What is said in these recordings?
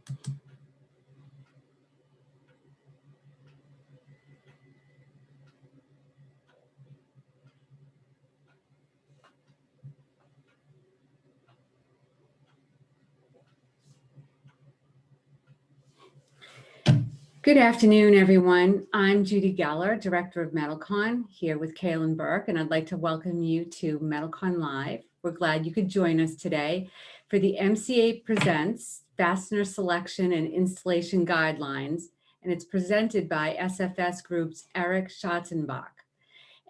Good afternoon, everyone. I'm Judy Geller, Director of METALCON, here with Kaylin Burke, and I'd like to welcome you to METALCON Live. We're glad you could join us today for the MCA Presents Fastener Selection and Installation Guidelines, and it's presented by SFS Group's Eric Schatzenbach.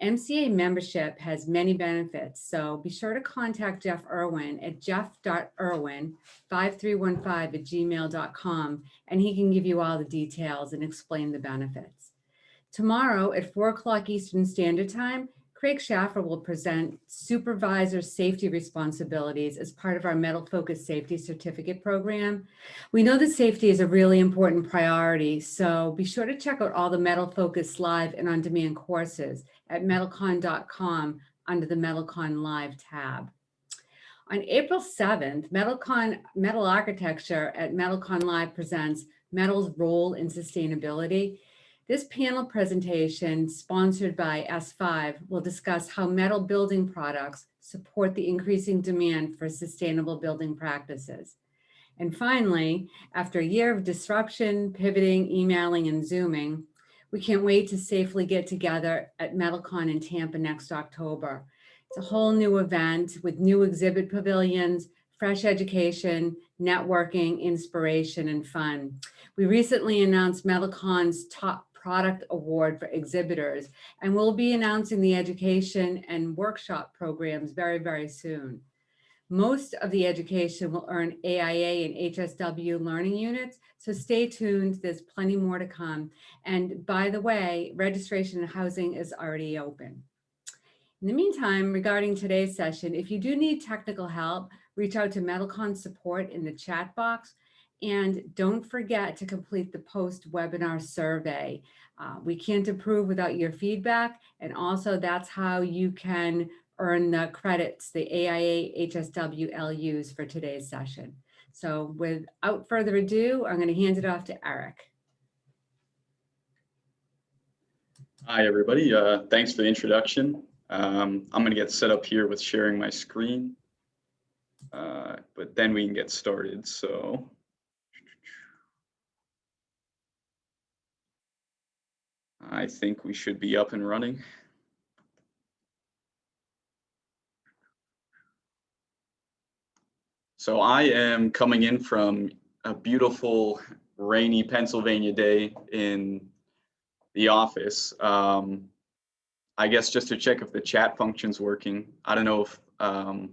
MCA membership has many benefits, so be sure to contact Jeff Irwin at jeff.irwin5315@gmail.com, and he can give you all the details and explain the benefits. Tomorrow at 4 o'clock Eastern Standard Time, Craig Schaffer will present supervisor safety responsibilities as part of our Metal Focus Safety Certificate program. We know that safety is a really important priority, so be sure to check out all the Metal Focus live and on-demand courses at metalcon.com under the METALCON Live tab. On April 7th, Metal Architecture at METALCON Live presents Metal's Role in Sustainability. This panel presentation, sponsored by S5, will discuss how metal building products support the increasing demand for sustainable building practices. And finally, after a year of disruption, pivoting, emailing, and Zooming, we can't wait to safely get together at METALCON in Tampa next October. It's a whole new event with new exhibit pavilions, fresh education, networking, inspiration, and fun. We recently announced METALCON's Top Product Award for exhibitors, and we'll be announcing the education and workshop programs very, very soon. Most of the education will earn AIA and HSW learning units, so stay tuned, there's plenty more to come. And by the way, registration and housing is already open. In the meantime, regarding today's session, if you do need technical help, reach out to METALCON support in the chat box. And don't forget to complete the post-webinar survey. We can't improve without your feedback. And also that's how you can earn the credits, the AIA HSW LUs for today's session. So without further ado, I'm going to hand it off to Eric. Hi, everybody. Thanks for the introduction. I'm going to get set up here with sharing my screen, but then we can get started. So I think we should be up and running. So I am coming in from a beautiful rainy Pennsylvania day in the office. I guess just to check if the chat function's working. I don't know if I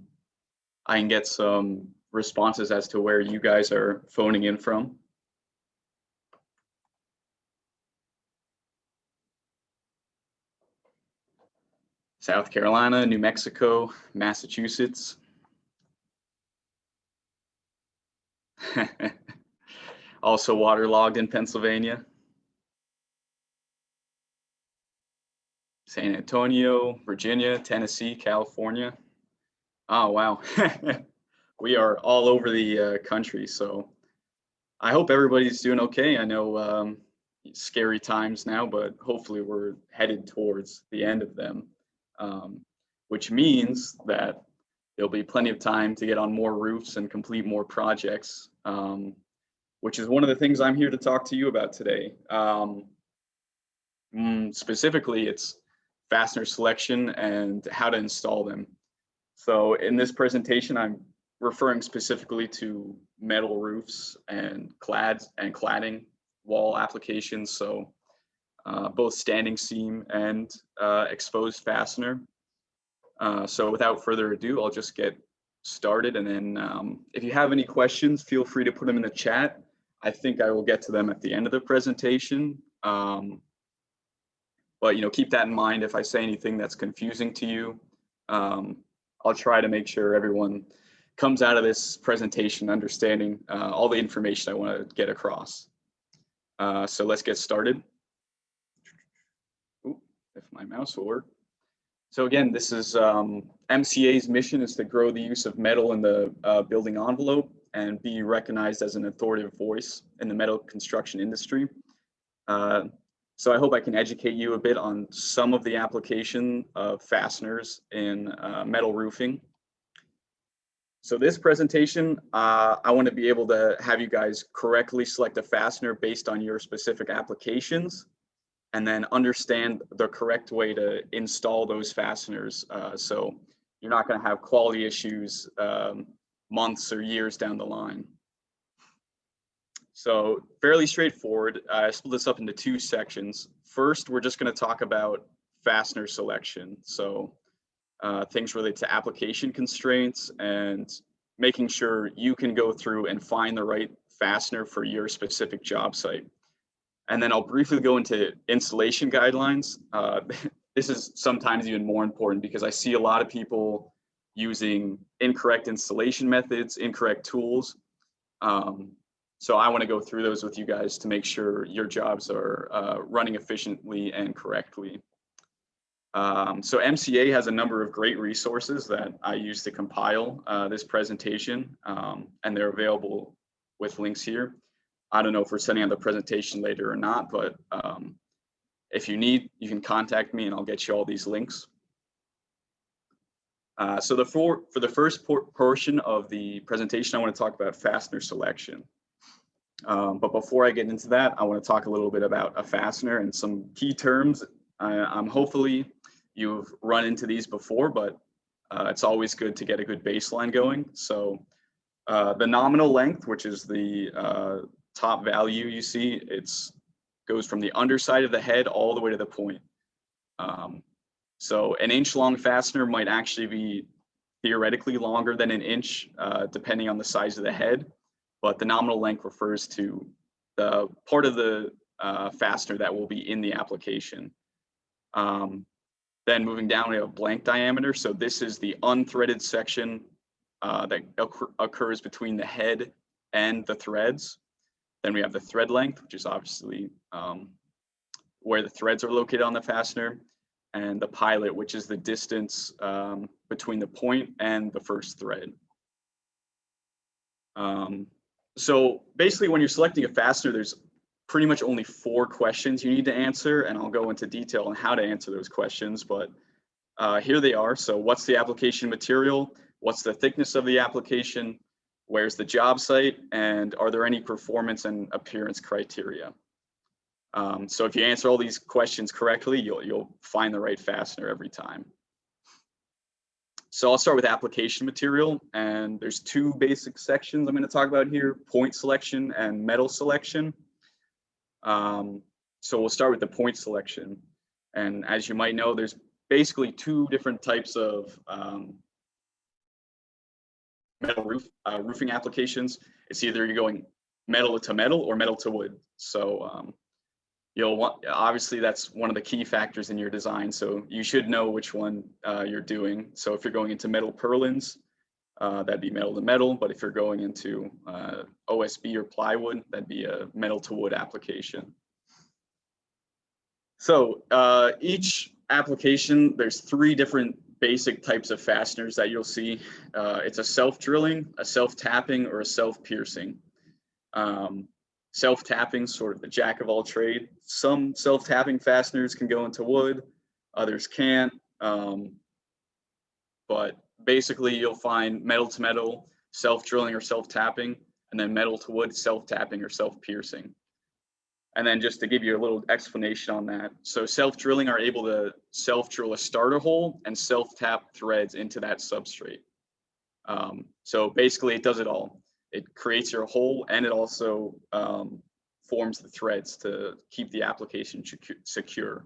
can get some responses as to where you guys are phoning in from. South Carolina, New Mexico, Massachusetts. Also waterlogged in Pennsylvania. San Antonio, Virginia, Tennessee, California. Oh, wow. We are all over the country. So I hope everybody's doing okay. I know scary times now, but hopefully we're headed towards the end of them, which means that there'll be plenty of time to get on more roofs and complete more projects, which is one of the things I'm here to talk to you about today. Specifically, it's fastener selection and how to install them. So in this presentation, I'm referring specifically to metal roofs and cladding wall applications. So both standing seam and exposed fastener. So without further ado, I'll just get started. And then if you have any questions, feel free to put them in the chat. I think I will get to them at the end of the presentation. But keep that in mind. If I say anything that's confusing to you, I'll try to make sure everyone comes out of this presentation understanding all the information I want to get across. So let's get started. Ooh, if my mouse will work. So again, this is MCA's mission is to grow the use of metal in the building envelope. and be recognized as an authoritative voice in the metal construction industry. So I hope I can educate you a bit on some of the application of fasteners in metal roofing. So this presentation, I want to be able to have you guys correctly select a fastener based on your specific applications, and then understand the correct way to install those fasteners. So you're not going to have quality issues months or years down the line. So fairly straightforward. I split this up into two sections. First, we're just going to talk about fastener selection. So things related to application constraints and making sure you can go through and find the right fastener for your specific job site. And then I'll briefly go into installation guidelines. This is sometimes even more important because I see a lot of people using incorrect installation methods, incorrect tools. So I want to go through those with you guys to make sure your jobs are running efficiently and correctly. So MCA has a number of great resources that I use to compile this presentation, and they're available with links here. I don't know if we're sending out the presentation later or not, but if you need, you can contact me and I'll get you all these links. So for the first portion of the presentation, I want to talk about fastener selection. But before I get into that, I want to talk a little bit about a fastener and some key terms. Hopefully you've run into these before, but it's always good to get a good baseline going. So the nominal length, which is the top value you see, goes from the underside of the head all the way to the point. So an inch long fastener might actually be theoretically longer than an inch, depending on the size of the head. But the nominal length refers to the part of the fastener that will be in the application. Then moving down, we have blank diameter. So this is the unthreaded section that occurs between the head and the threads. Then we have the thread length, which is obviously where the threads are located on the fastener, and the pilot, which is the distance between the point and the first thread. So basically, when you're selecting a fastener, there's pretty much only 4 questions you need to answer, and I'll go into detail on how to answer those questions, but here they are. So what's the application material? What's the thickness of the application? Where's the job site? And are there any performance and appearance criteria? So if you answer all these questions correctly, you'll find the right fastener every time. So I'll start with application material, and there's 2 basic sections I'm going to talk about here: point selection and metal selection. So we'll start with the point selection. And as you might know, there's basically 2 different types of metal roofing applications. It's either you're going metal to metal or metal to wood. So you'll want, obviously that's one of the key factors in your design. So you should know which one you're doing. So if you're going into metal purlins, that'd be metal to metal. But if you're going into OSB or plywood, that'd be a metal to wood application. So each application, there's 3 different basic types of fasteners that you'll see. It's a self-drilling, a self-tapping, or a self-piercing. Self-tapping, sort of the jack of all trade. Some self-tapping fasteners can go into wood, others can't. But basically you'll find metal to metal, self-drilling or self-tapping, and then metal to wood, self-tapping or self-piercing. And then just to give you a little explanation on that. So self-drilling are able to self-drill a starter hole and self-tap threads into that substrate. So basically it does it all. It creates your hole, and it also forms the threads to keep the application secure.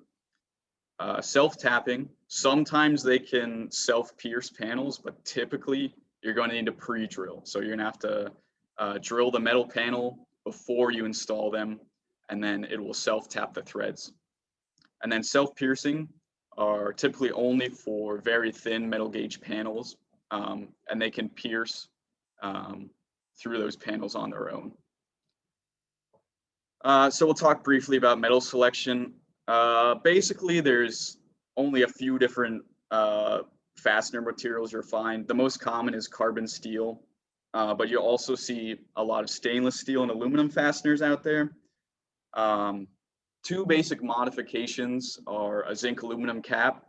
Self-tapping, sometimes they can self-pierce panels, but typically you're going to need to pre-drill. So you're going to have to drill the metal panel before you install them, and then it will self-tap the threads. And then self-piercing are typically only for very thin metal gauge panels, and they can pierce through those panels on their own. So we'll talk briefly about metal selection. Basically, there's only a few different fastener materials you'll find. The most common is carbon steel. but you'll also see a lot of stainless steel and aluminum fasteners out there. Two basic modifications are a zinc aluminum cap,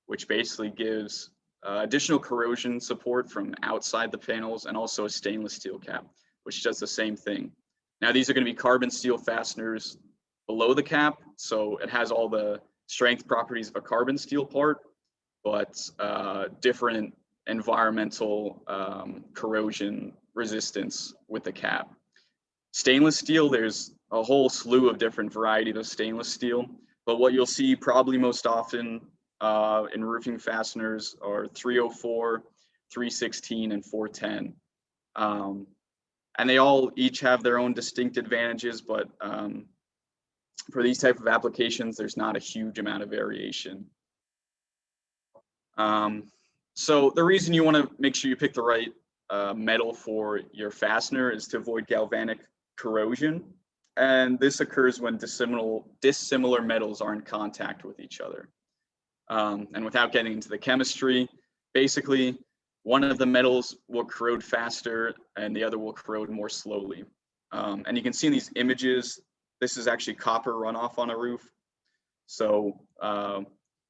which basically gives additional corrosion support from outside the panels, and also a stainless steel cap, which does the same thing. Now, these are going to be carbon steel fasteners below the cap, so it has all the strength properties of a carbon steel part, but different environmental corrosion resistance with the cap. Stainless steel, there's a whole slew of different varieties of stainless steel, but what you'll see probably most often in roofing fasteners are 304, 316, and 410. And they all each have their own distinct advantages, but for these type of applications, there's not a huge amount of variation. So the reason you want to make sure you pick the right metal for your fastener is to avoid galvanic corrosion. And this occurs when dissimilar metals are in contact with each other. And without getting into the chemistry, basically, one of the metals will corrode faster and the other will corrode more slowly. And you can see in these images, this is actually copper runoff on a roof. So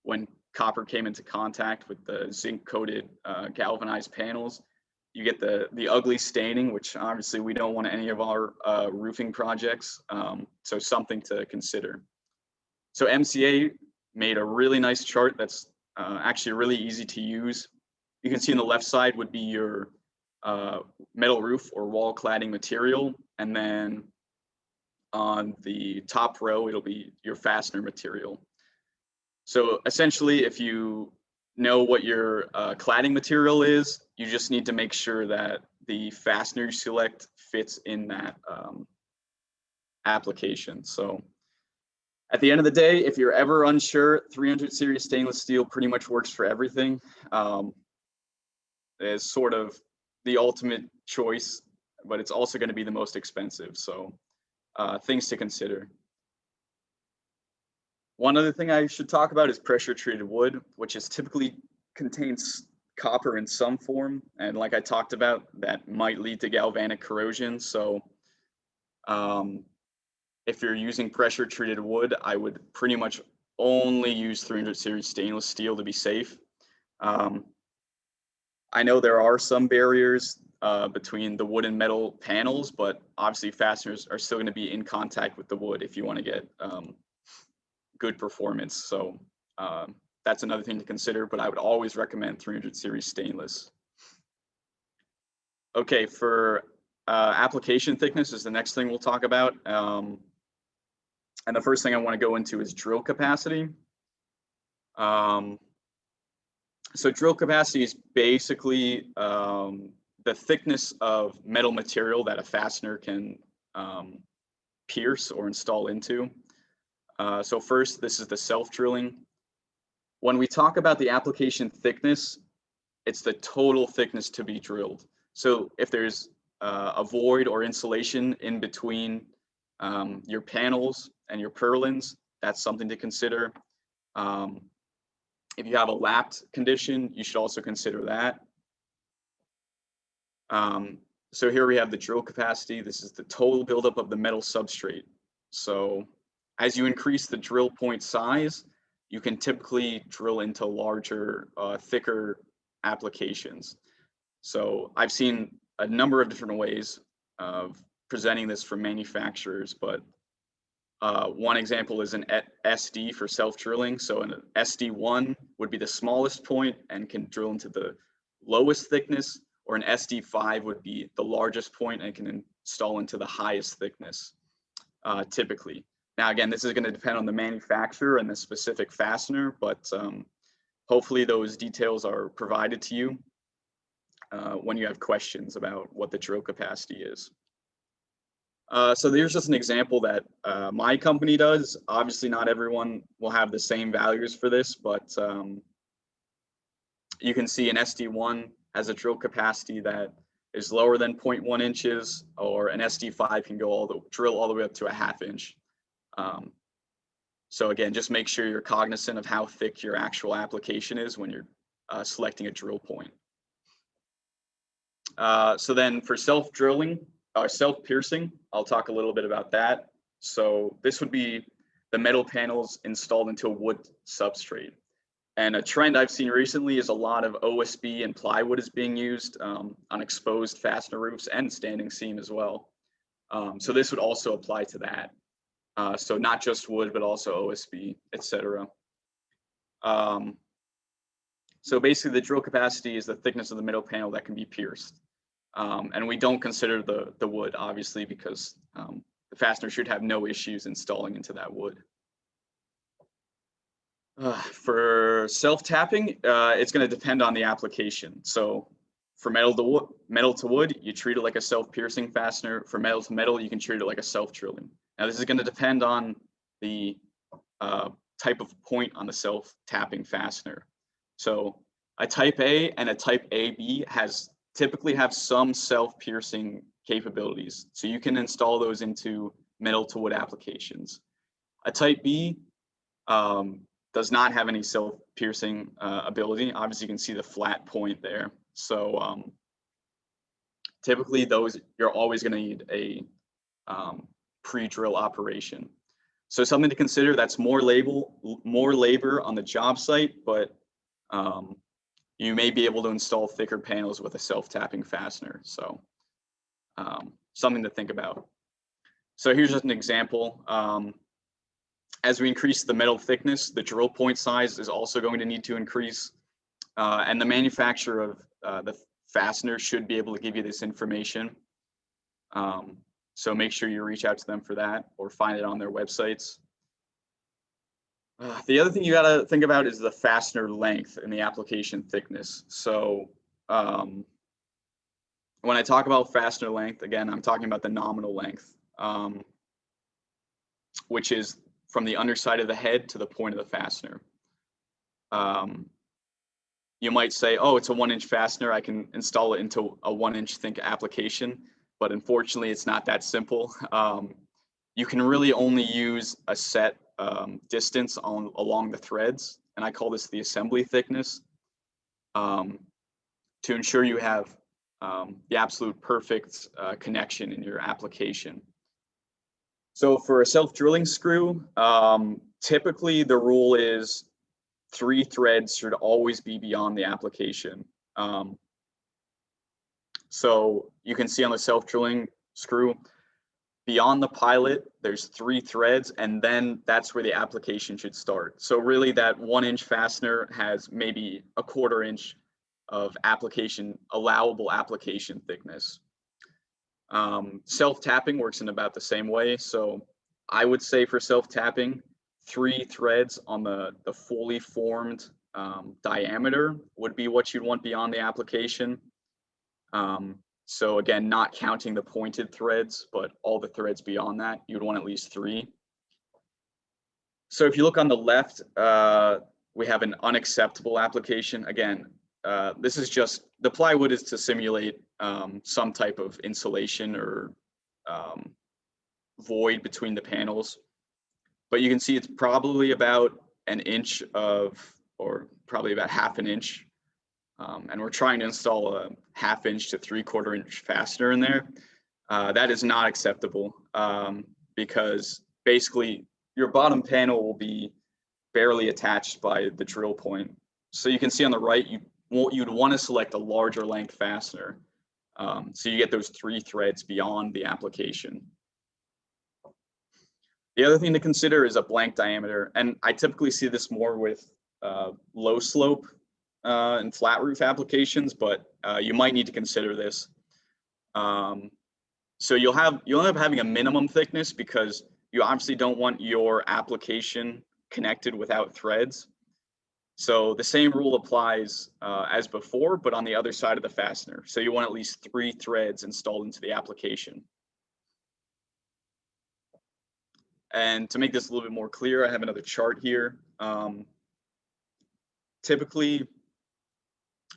when copper came into contact with the zinc-coated galvanized panels, you get the ugly staining, which obviously we don't want any of our roofing projects. So something to consider. So MCA made a really nice chart that's actually really easy to use. You can see on the left side would be your metal roof or wall cladding material. And then on the top row, it'll be your fastener material. So essentially, if you know what your cladding material is, you just need to make sure that the fastener you select fits in that application. So at the end of the day, if you're ever unsure, 300 series stainless steel pretty much works for everything. It's sort of the ultimate choice, but it's also going to be the most expensive. So things to consider. One other thing I should talk about is pressure treated wood, which is typically contains copper in some form. And like I talked about, that might lead to galvanic corrosion. So if you're using pressure treated wood, I would pretty much only use 300 series stainless steel to be safe. I know there are some barriers between the wood and metal panels, but obviously fasteners are still going to be in contact with the wood if you want to get good performance. So that's another thing to consider, but I would always recommend 300 series stainless. Okay, for application thickness is the next thing we'll talk about. And the first thing I want to go into is drill capacity. So drill capacity is basically the thickness of metal material that a fastener can pierce or install into. So first, this is the self-drilling. When we talk about the application thickness, it's the total thickness to be drilled. So if there's a void or insulation in between your panels and your purlins, that's something to consider. If you have a lapped condition, you should also consider that. So here we have the drill capacity. This is the total buildup of the metal substrate. So as you increase the drill point size, you can typically drill into larger, thicker applications. So I've seen a number of different ways of presenting this from manufacturers, but one example is an SD for self-drilling. So an SD1 would be the smallest point and can drill into the lowest thickness, or an SD5 would be the largest point and can install into the highest thickness, typically. Now, again, this is going to depend on the manufacturer and the specific fastener, but hopefully those details are provided to you when you have questions about what the drill capacity is. So there's just an example that my company does. Obviously, not everyone will have the same values for this, but you can see an SD1 has a drill capacity that is lower than 0.1 inches, or an SD5 can go drill all the way up to a ½ inch. So again, just make sure you're cognizant of how thick your actual application is when you're selecting a drill point. So then for self-drilling or self-piercing, I'll talk a little bit about that. So this would be the metal panels installed into a wood substrate. And a trend I've seen recently is a lot of OSB and plywood is being used on exposed fastener roofs and standing seam as well. So this would also apply to that. So not just wood, but also OSB, etc. So basically the drill capacity is the thickness of the middle panel that can be pierced. And we don't consider the wood, obviously, because the fastener should have no issues installing into that wood. For self-tapping, it's going to depend on the application. So for metal to wood, you treat it like a self-piercing fastener. For metal to metal, you can treat it like a self-drilling. Now, this is going to depend on the type of point on the self-tapping fastener. So a type A and a type AB typically have some self-piercing capabilities. So you can install those into metal to wood applications. A type B does not have any self-piercing ability. Obviously, you can see the flat point there. So typically those, you're always going to need a pre-drill operation. So something to consider, that's more labor on the job site, but you may be able to install thicker panels with a self-tapping fastener. So something to think about. So here's just an example. As we increase the metal thickness, the drill point size is also going to need to increase. And the manufacturer of the fastener should be able to give you this information. So make sure you reach out to them for that or find it on their websites. The other thing you got to think about is the fastener length and the application thickness. So when I talk about fastener length, again, I'm talking about the nominal length, which is from the underside of the head to the point of the fastener. You might say, oh, it's a 1-inch fastener. I can install it into a 1-inch think application, but unfortunately it's not that simple. You can really only use a set distance along the threads, and I call this the assembly thickness, to ensure you have the absolute perfect connection in your application. So for a self-drilling screw, typically the rule is 3 threads should always be beyond the application. So you can see on the self-drilling screw, beyond the pilot, there's 3 threads, and then that's where the application should start. So really that 1-inch fastener has maybe a 1/4 inch of allowable application thickness. Self-tapping works in about the same way. So I would say for self-tapping, 3 threads on the fully formed diameter would be what you'd want beyond the application. So again, not counting the pointed threads, but all the threads beyond that, you'd want at least 3. So if you look on the left, we have an unacceptable application. Again, this is just, the plywood is to simulate some type of insulation or void between the panels. But you can see it's probably about an inch or probably about 1/2 inch. And we're trying to install a 1/2 inch to 3/4 inch fastener in there. That is not acceptable because basically your bottom panel will be barely attached by the drill point. So you can see on the right, you'd want to select a larger length fastener. So you get those 3 threads beyond the application. The other thing to consider is a blank diameter. And I typically see this more with low slope and flat roof applications, but you might need to consider this. So you'll end up having a minimum thickness because you obviously don't want your application connected without threads. So the same rule applies as before, but on the other side of the fastener. So you want at least 3 threads installed into the application. And to make this a little bit more clear, I have another chart here. Typically,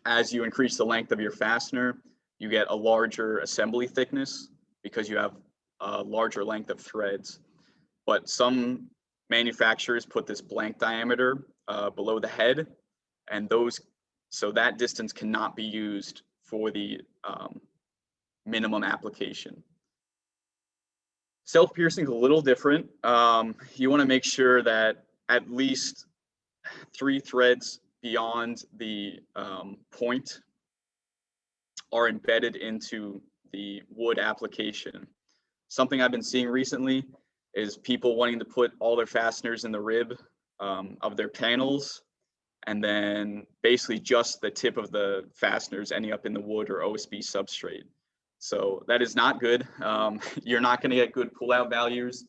as you increase the length of your fastener, you get a larger assembly thickness because you have a larger length of threads. But some manufacturers put this blank diameter below the head, and so that distance cannot be used for the minimum application. Self-piercing is a little different. You want to make sure that at least 3 threads beyond the point are embedded into the wood application. Something I've been seeing recently is people wanting to put all their fasteners in the rib of their panels, and then basically just the tip of the fasteners ending up in the wood or OSB substrate. So that is not good. You're not going to get good pull-out values.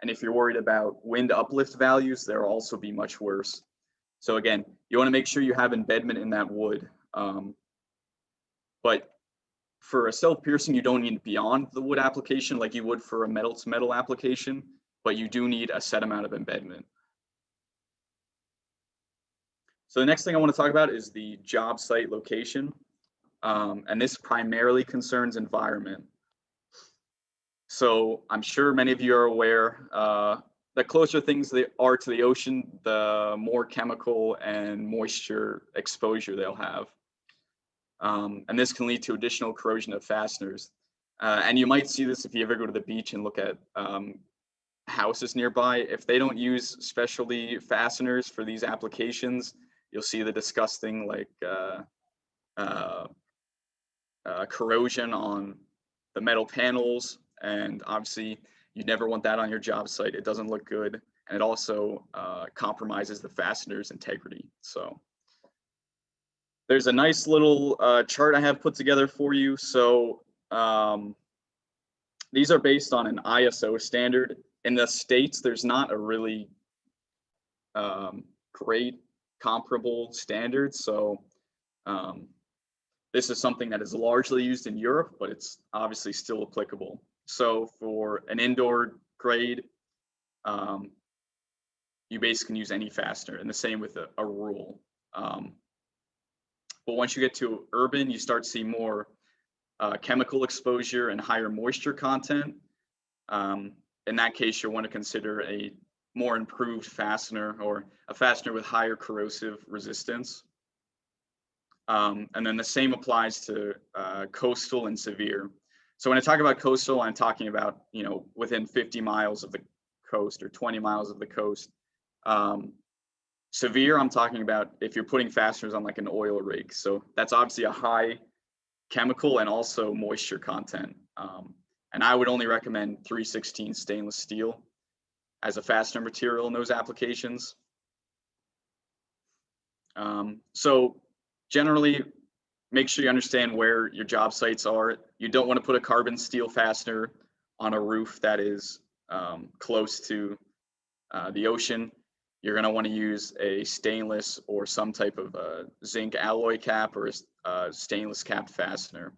And if you're worried about wind uplift values, they'll also be much worse. So again, you want to make sure you have embedment in that wood. But for a self-piercing, you don't need beyond the wood application like you would for a metal-to-metal application, but you do need a set amount of embedment. So the next thing I want to talk about is the job site location. And this primarily concerns environment. So I'm sure many of you are aware, the closer things are to the ocean, the more chemical and moisture exposure they'll have. And this can lead to additional corrosion of fasteners. And you might see this if you ever go to the beach and look at houses nearby. If they don't use specialty fasteners for these applications, you'll see the disgusting corrosion on the metal panels, and obviously you never want that on your job site. It doesn't look good, and it also compromises the fastener's integrity. So there's a nice little chart I have put together for you. So these are based on an ISO standard. In the States, there's not a really great comparable standard. So this is something that is largely used in Europe, but it's obviously still applicable. So for an indoor grade, you basically can use any fastener, and the same with a rural. But once you get to urban, you start to see more chemical exposure and higher moisture content. In that case, you'll want to consider a more improved fastener or a fastener with higher corrosive resistance. And then the same applies to coastal and severe. So when I talk about coastal, I'm talking about, within 50 miles of the coast or 20 miles of the coast. Severe, I'm talking about if you're putting fasteners on like an oil rig. So that's obviously a high chemical and also moisture content. And I would only recommend 316 stainless steel as a fastener material in those applications. So generally, make sure you understand where your job sites are. You don't want to put a carbon steel fastener on a roof that is close to the ocean. You're going to want to use a stainless or some type of zinc alloy cap or a stainless capped fastener.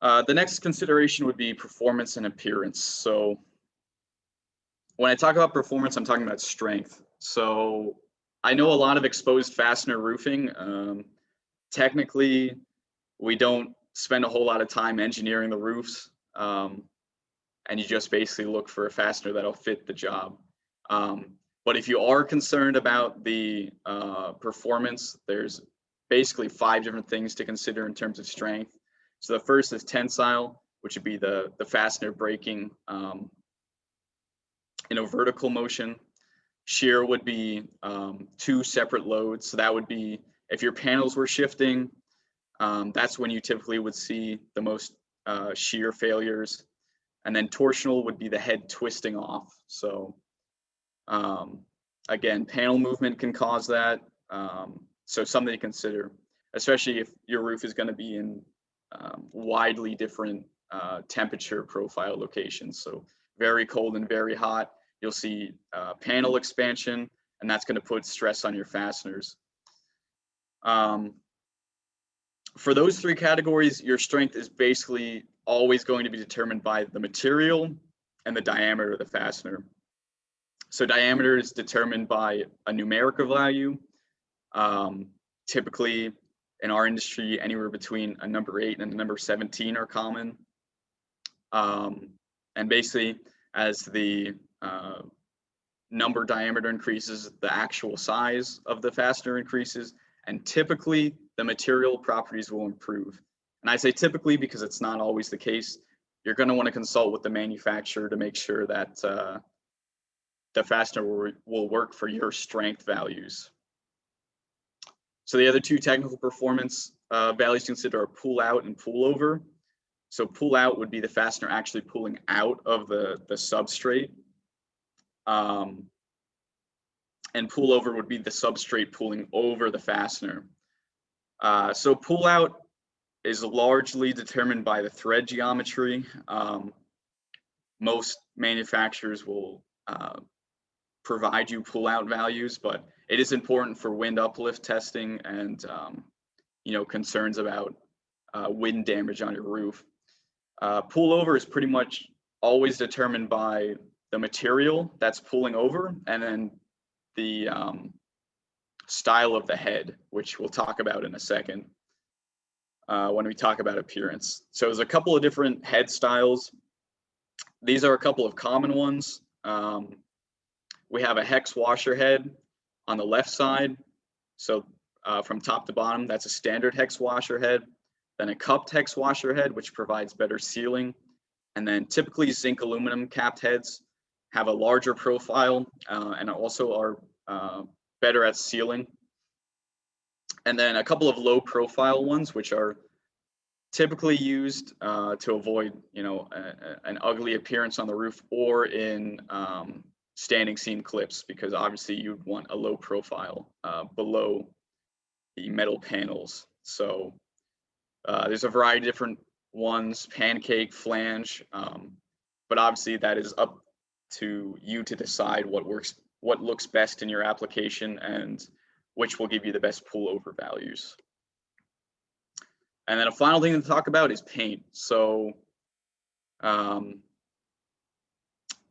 The next consideration would be performance and appearance. So when I talk about performance, I'm talking about strength. So I know a lot of exposed fastener roofing. Technically, we don't spend a whole lot of time engineering the roofs, and you just basically look for a fastener that'll fit the job. But if you are concerned about the performance, there's basically 5 different things to consider in terms of strength. So the first is tensile, which would be the fastener breaking in a vertical motion. Shear would be 2 separate loads. So that would be if your panels were shifting, that's when you typically would see the most shear failures. And then torsional would be the head twisting off. So again, panel movement can cause that. So something to consider, especially if your roof is going to be in widely different temperature profile locations. So very cold and very hot, you'll see panel expansion, and that's going to put stress on your fasteners. For those 3 categories, your strength is basically always going to be determined by the material and the diameter of the fastener. So diameter is determined by a numerical value. Typically in our industry, anywhere between a number 8 and a number 17 are common. And basically, as the number diameter increases, the actual size of the fastener increases, and typically the material properties will improve. And I say typically because it's not always the case. You're going to want to consult with the manufacturer to make sure that the fastener will work for your strength values. So the other two technical performance values to consider are pull out and pull over. So pull out would be the fastener actually pulling out of the substrate. And pull over would be the substrate pulling over the fastener. So pull out is largely determined by the thread geometry. Most manufacturers will provide you pull out values, but it is important for wind uplift testing and concerns about wind damage on your roof. Pull over is pretty much always determined by the material that's pulling over, and then the style of the head, which we'll talk about in a second when we talk about appearance. So there's a couple of different head styles. These are a couple of common ones. We have a hex washer head on the left side. So from top to bottom, that's a standard hex washer head. Then a cupped hex washer head, which provides better sealing. And then typically zinc aluminum capped heads have a larger profile and also are better at sealing. And then a couple of low profile ones, which are typically used to avoid, an ugly appearance on the roof, or in standing seam clips, because obviously you'd want a low profile below the metal panels. So there's a variety of different ones, pancake, flange, but obviously that is up to you to decide what looks best in your application and which will give you the best pullover values. And then a final thing to talk about is paint. So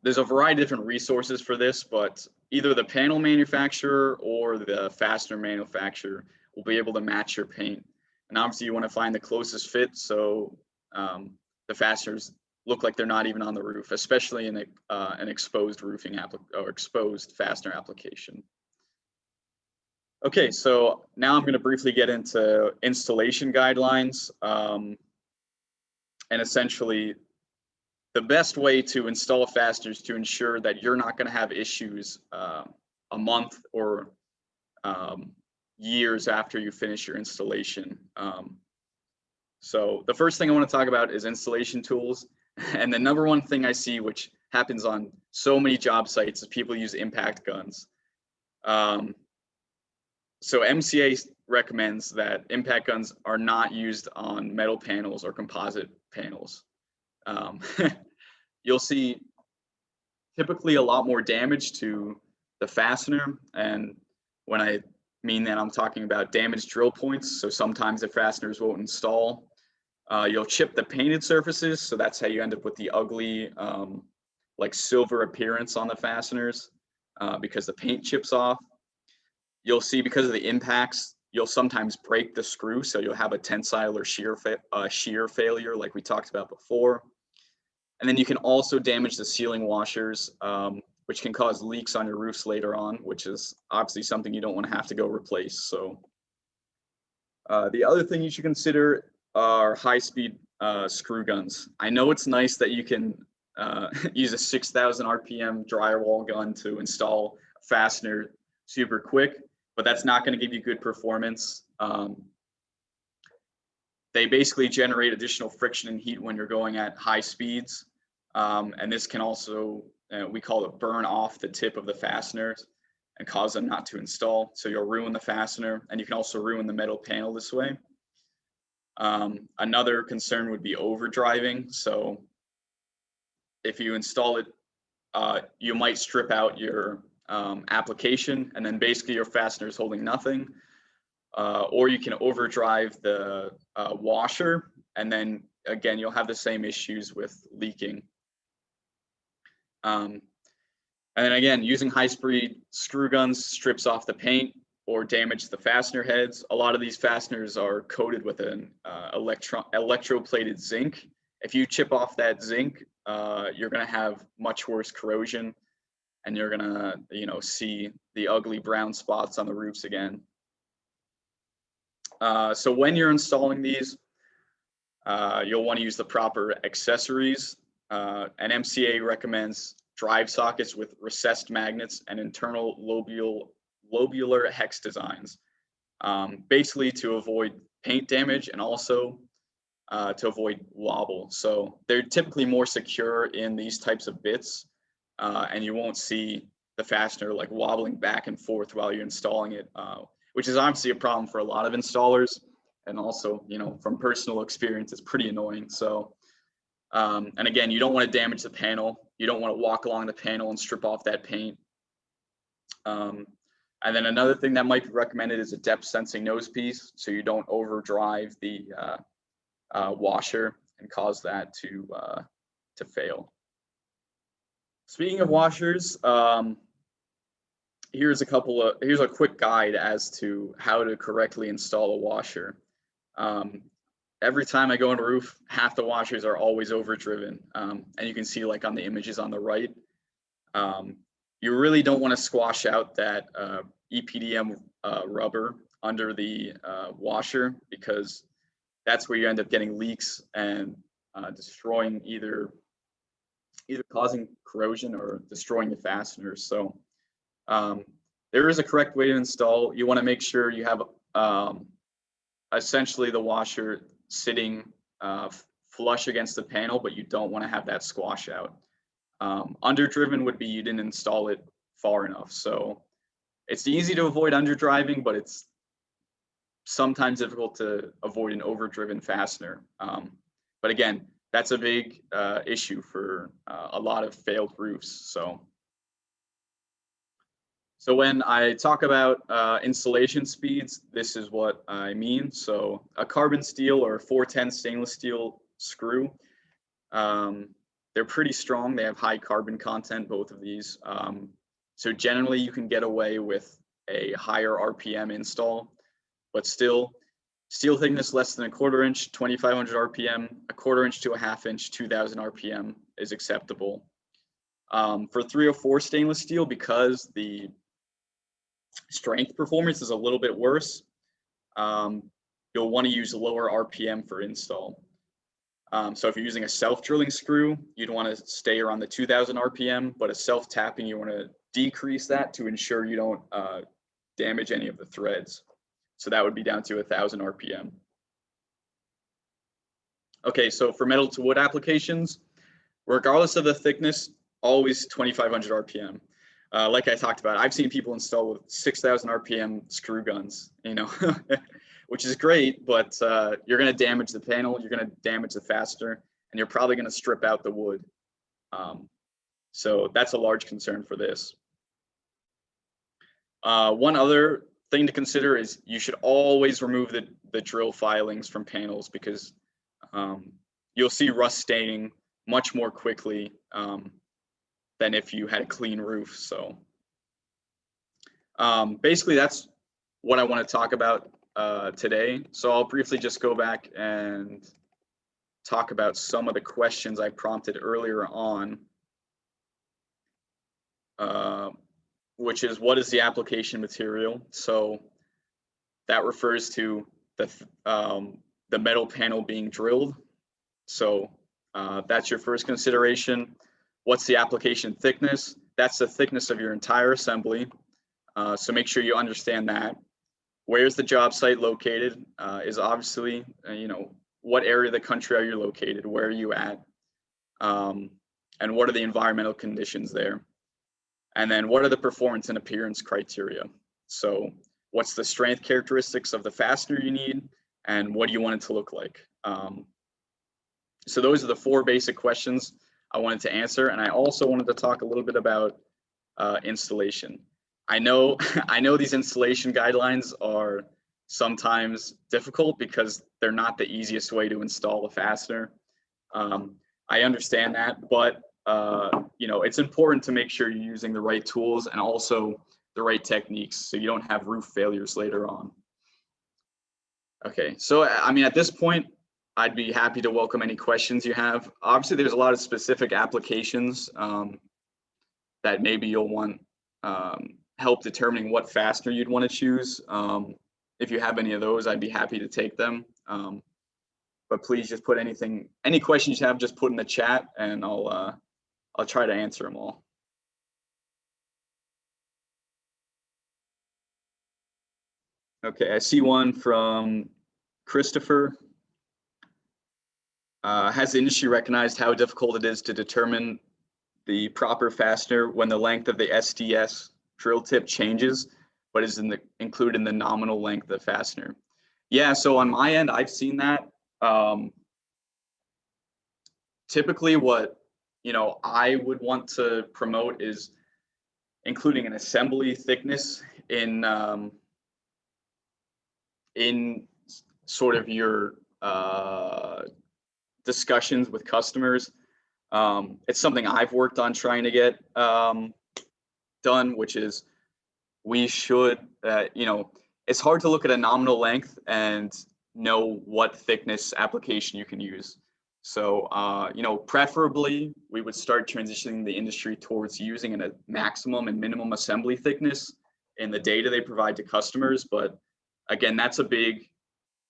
there's a variety of different resources for this, but either the panel manufacturer or the fastener manufacturer will be able to match your paint. And obviously you want to find the closest fit, so the fasteners look like they're not even on the roof, especially in an exposed roofing or exposed fastener application. Okay, so now I'm going to briefly get into installation guidelines, and essentially the best way to install fasteners to ensure that you're not going to have issues a month or years after you finish your installation. So the first thing I want to talk about is installation tools. And the number one thing I see, which happens on so many job sites, is people use impact guns. So MCA recommends that impact guns are not used on metal panels or composite panels. You'll see typically a lot more damage to the fastener. And when I mean that, I'm talking about damaged drill points. So sometimes the fasteners won't install. You'll chip the painted surfaces. So that's how you end up with the ugly, like silver appearance on the fasteners because the paint chips off. You'll see because of the impacts, you'll sometimes break the screw. So you'll have a tensile or shear failure like we talked about before. And then you can also damage the sealing washers, which can cause leaks on your roofs later on, which is obviously something you don't want to have to go replace. So the other thing you should consider are high-speed screw guns. I know it's nice that you can use a 6,000 RPM drywall gun to install a fastener super quick, but that's not going to give you good performance. They basically generate additional friction and heat when you're going at high speeds. And this can also, we call it burn off the tip of the fasteners and cause them not to install. So you'll ruin the fastener, and you can also ruin the metal panel this way. Another concern would be overdriving. So if you install it, you might strip out your application, and then basically your fastener is holding nothing. Or you can overdrive the washer, and then again, you'll have the same issues with leaking. And then again, using high-speed screw guns strips off the paint or damage the fastener heads. A lot of these fasteners are coated with an electroplated zinc. If you chip off that zinc, you're going to have much worse corrosion, and you're going to, see the ugly brown spots on the roofs again. So when you're installing these, You'll want to use the proper accessories. And MCA recommends drive sockets with recessed magnets and internal lobular hex designs, basically to avoid paint damage and also to avoid wobble. So they're typically more secure in these types of bits, and you won't see the fastener like wobbling back and forth while you're installing it, which is obviously a problem for a lot of installers. And also, you know, from personal experience, it's pretty annoying. So, and again, you don't want to damage the panel. You don't want to walk along the panel and strip off that paint. And then another thing that might be recommended is a depth sensing nose piece, so you don't overdrive the washer and cause that to fail. Speaking of washers, here's a quick guide as to how to correctly install a washer. Every time I go on a roof, half the washers are always overdriven, and you can see like on the images on the right. You really don't want to squash out that EPDM rubber under the washer, because that's where you end up getting leaks and destroying either causing corrosion or destroying the fasteners. So there is a correct way to install. You want to make sure you have essentially the washer sitting flush against the panel, but you don't want to have that squash out. Underdriven would be you didn't install it far enough. So it's easy to avoid underdriving, but it's sometimes difficult to avoid an overdriven fastener. But again, that's a big issue for a lot of failed roofs. So when I talk about installation speeds, this is what I mean. So a carbon steel or 410 stainless steel screw, they're pretty strong. They have high carbon content, both of these. So generally you can get away with a higher RPM install, but still steel thickness less than a 1/4 inch, 2,500 RPM, a 1/4 inch to a 1/2 inch, 2,000 RPM is acceptable. For 304 stainless steel, because the strength performance is a little bit worse, you'll want to use lower RPM for install. So if you're using a self-drilling screw, you'd want to stay around the 2,000 RPM, but a self-tapping, you want to decrease that to ensure you don't damage any of the threads. So that would be down to 1,000 RPM. Okay, so for metal to wood applications, regardless of the thickness, always 2,500 RPM. Like I talked about, I've seen people install with 6,000 RPM screw guns, you know, which is great, but you're going to damage the panel, you're going to damage the fastener, and you're probably going to strip out the wood. So that's a large concern for this. One other thing to consider is you should always remove the drill filings from panels, because you'll see rust staining much more quickly than if you had a clean roof. So basically that's what I want to talk about today. So I'll briefly just go back and talk about some of the questions I prompted earlier on, which is, what is the application material? So that refers to the metal panel being drilled. So that's your first consideration. What's the application thickness? That's the thickness of your entire assembly. So make sure you understand that. Where's the job site located is obviously, you know, what area of the country are you located? Where are you at? And what are the environmental conditions there? And then what are the performance and appearance criteria? So what's the strength characteristics of the fastener you need, and what do you want it to look like? So those are the 4 basic questions I wanted to answer. And I also wanted to talk a little bit about installation. I know these installation guidelines are sometimes difficult because they're not the easiest way to install a fastener. I understand that, but you know, it's important to make sure you're using the right tools and also the right techniques so you don't have roof failures later on. Okay, so I mean, at this point, I'd be happy to welcome any questions you have. Obviously, there's a lot of specific applications that maybe you'll want help determining what fastener you'd want to choose. If you have any of those, I'd be happy to take them. but please just put any questions you have, just put in the chat, and I'll try to answer them all. Okay, I see one from Christopher. Has the industry recognized how difficult it is to determine the proper fastener when the length of the SDS drill tip changes, but is included in the nominal length of the fastener? Yeah, so on my end, I've seen that. Typically what I would want to promote is including an assembly thickness in sort of your discussions with customers. It's something I've worked on trying to get done, which is we should, it's hard to look at a nominal length and know what thickness application you can use. So, preferably we would start transitioning the industry towards using a maximum and minimum assembly thickness in the data they provide to customers. But again, that's a big,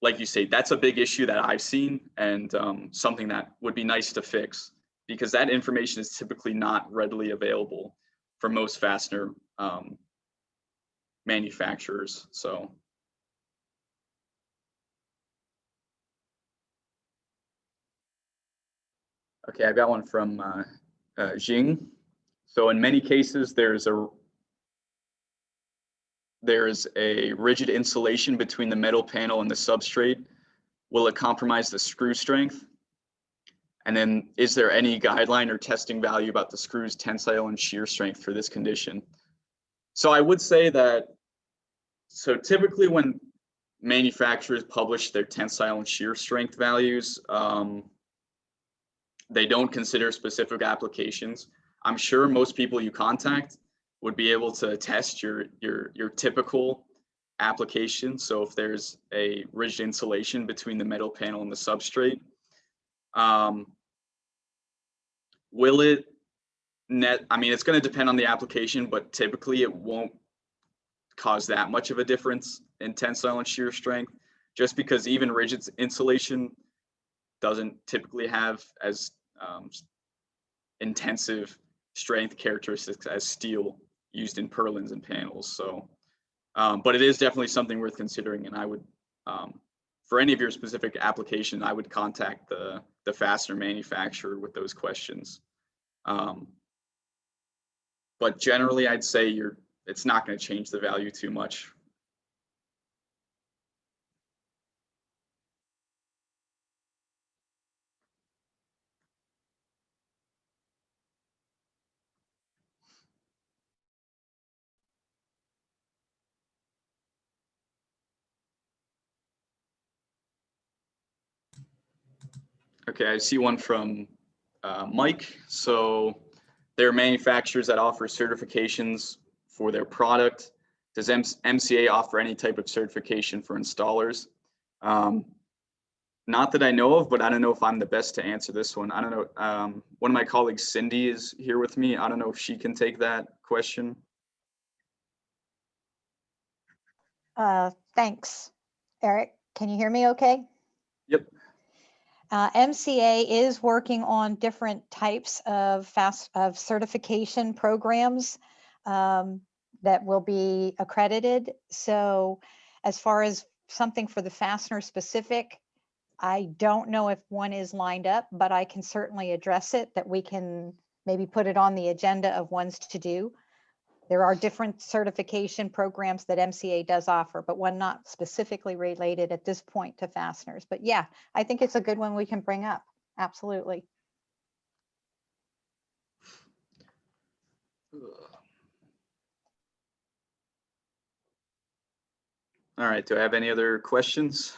like you say, that's a big issue that I've seen, and something that would be nice to fix, because that information is typically not readily available for most fastener manufacturers. So. Okay, I got one from Jing. So in many cases, there's a rigid insulation between the metal panel and the substrate. Will it compromise the screw strength? And then is there any guideline or testing value about the screw's tensile and shear strength for this condition? So I would say that, so typically when manufacturers publish their tensile and shear strength values, they don't consider specific applications. I'm sure most people you contact would be able to test your typical application. So if there's a rigid insulation between the metal panel and the substrate, will it it's going to depend on the application, but typically it won't cause that much of a difference in tensile and shear strength, just because even rigid insulation doesn't typically have as intensive strength characteristics as steel used in purlins and panels. So, but it is definitely something worth considering, and I would, for any of your specific application, I would contact the fastener manufacturer with those questions. But generally, I'd say it's not going to change the value too much. Okay, I see one from Mike. So there are manufacturers that offer certifications for their product. Does MCA offer any type of certification for installers? Not that I know of, but I don't know if I'm the best to answer this one. I don't know. One of my colleagues, Cindy, is here with me. I don't know if she can take that question. Thanks, Eric. Can you hear me okay? Yep. MCA is working on different types of certification programs that will be accredited. So as far as something for the fastener specific, I don't know if one is lined up, but I can certainly address it, that we can maybe put it on the agenda of ones to do. There are different certification programs that MCA does offer, but one not specifically related at this point to fasteners. But yeah, I think it's a good one we can bring up. Absolutely. All right, do I have any other questions?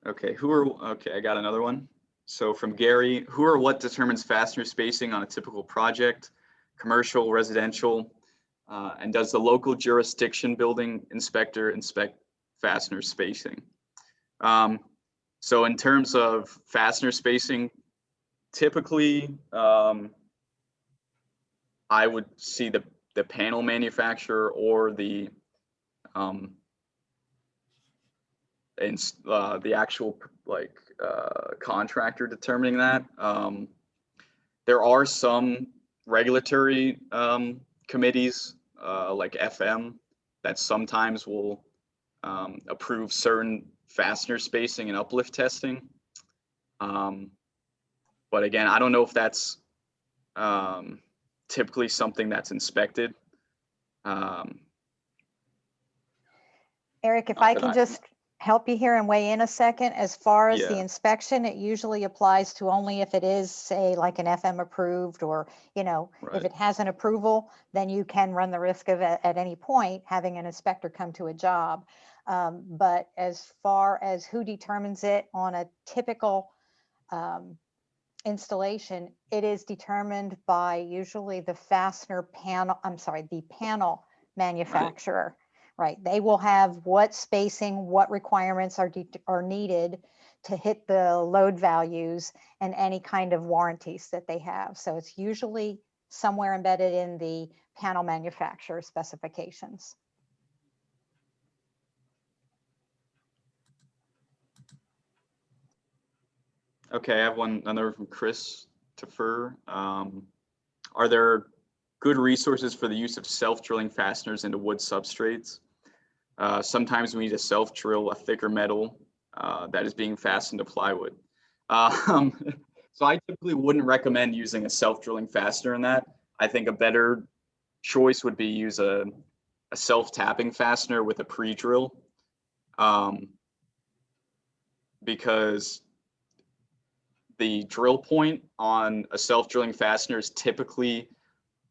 Okay, okay, I got another one. So from Gary, who or what determines fastener spacing on a typical project, commercial, residential, and does the local jurisdiction building inspector inspect fastener spacing? So in terms of fastener spacing, typically, I would see the panel manufacturer or the and the actual contractor determining that. There are some regulatory committees like FM that sometimes will approve certain fastener spacing and uplift testing. But again, I don't know if that's typically something that's inspected. Eric, if Not I that can I- just help you here and weigh in a second, as far as the Yeah. inspection, it usually applies to only if it is, say, like an FM approved, or, you know, if Right. it has an approval, then you can run the risk of at any point having an inspector come to a job. But as far as who determines it on a typical installation, it is determined by usually the fastener panel, the panel manufacturer, right? They will have what spacing, what requirements are needed to hit the load values and any kind of warranties that they have. So it's usually somewhere embedded in the panel manufacturer specifications. Okay, I have another from Christopher. Are there good resources for the use of self-drilling fasteners into wood substrates? Sometimes we need to self-drill a thicker metal that is being fastened to plywood. So I typically wouldn't recommend using a self-drilling fastener in that. I think a better choice would be use a self-tapping fastener with a pre-drill, because the drill point on a self-drilling fastener is typically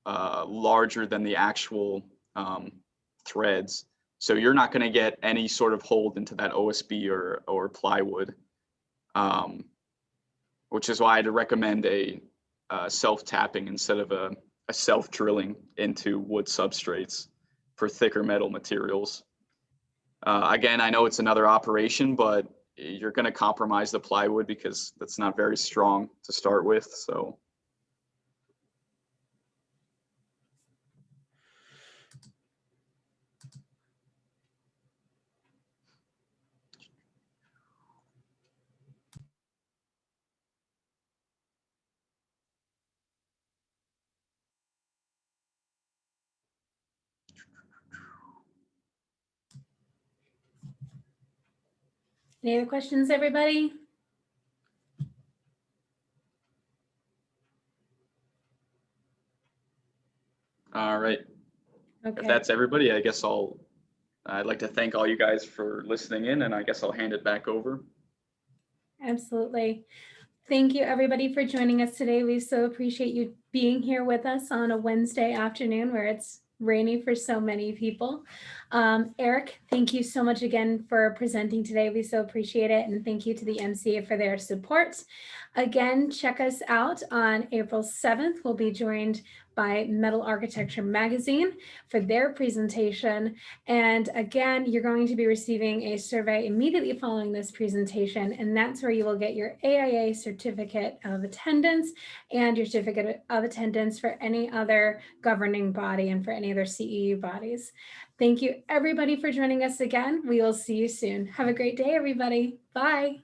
larger than the actual threads. So you're not going to get any sort of hold into that OSB or plywood, which is why I'd recommend a self-tapping instead of a self-drilling into wood substrates for thicker metal materials. Again, I know it's another operation, but you're going to compromise the plywood because that's not very strong to start with. So. Any other questions, everybody? All right. If Okay, that's everybody, I guess I'd like to thank all you guys for listening in, and I guess I'll hand it back over. absolutely. Thank you, everybody, for joining us today. We so appreciate you being here with us on a Wednesday afternoon where it's rainy for so many people. Eric, thank you so much again for presenting today. We so appreciate it. And thank you to the MCA for their support. Again, check us out on April 7th. We'll be joined by Metal Architecture Magazine for their presentation. And again, you're going to be receiving a survey immediately following this presentation, and that's where you will get your AIA certificate of attendance and your certificate of attendance for any other governing body and for any other CEU bodies. Thank you, everybody, for joining us again. We will see you soon. Have a great day, everybody. Bye.